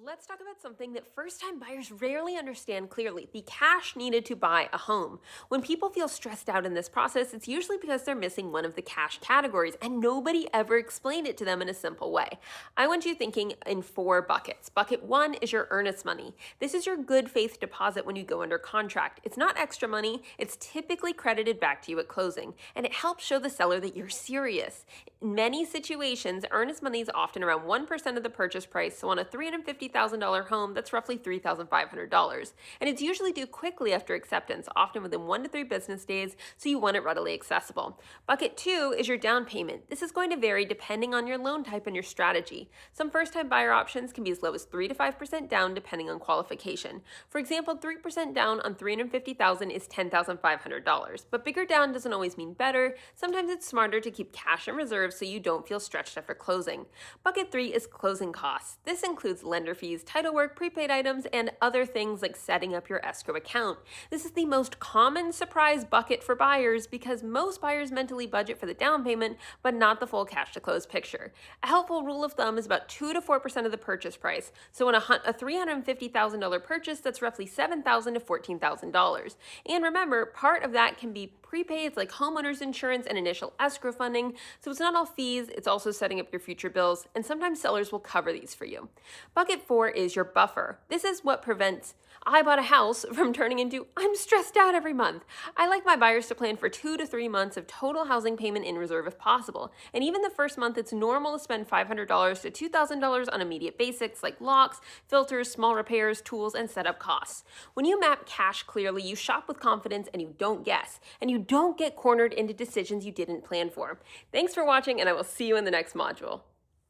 Let's talk about something that first time buyers rarely understand clearly: the cash needed to buy a home. When people feel stressed out in this process, it's usually because they're missing one of the cash categories and nobody ever explained it to them in a simple way. I want you thinking in four buckets. Bucket one is your earnest money. This is your good faith deposit when you go under contract. It's not extra money, it's typically credited back to you at closing, and it helps show the seller that you're serious. In many situations, earnest money is often around 1% of the purchase price, so on a $350,000 home, that's roughly $3,500. And it's usually due quickly after acceptance, often within 1 to 3 business days, so you want it readily accessible. Bucket two is your down payment. This is going to vary depending on your loan type and your strategy. Some first-time buyer options can be as low as 3 to 5% down depending on qualification. For example, 3% down on $350,000 is $10,500, but bigger down doesn't always mean better. Sometimes it's smarter to keep cash in reserve so you don't feel stretched after closing. Bucket three is closing costs. This includes lender fees, title work, prepaid items, and other things like setting up your escrow account. This is the most common surprise bucket for buyers because most buyers mentally budget for the down payment, but not the full cash to close picture. A helpful rule of thumb is about 2 to 4% of the purchase price. So on a $350,000 purchase, that's roughly $7,000 to $14,000. And remember, part of that can be prepaids like homeowners insurance and initial escrow funding. So it's not all fees, it's also setting up your future bills, and sometimes sellers will cover these for you. Bucket four is your buffer. This is what prevents "I bought a house" from turning into "I'm stressed out every month." I like my buyers to plan for 2 to 3 months of total housing payment in reserve if possible. And even the first month, it's normal to spend $500 to $2,000 on immediate basics like locks, filters, small repairs, tools, and setup costs. When you map cash clearly, you shop with confidence and you don't guess. And you don't get cornered into decisions you didn't plan for. Thanks for watching, and I will see you in the next module.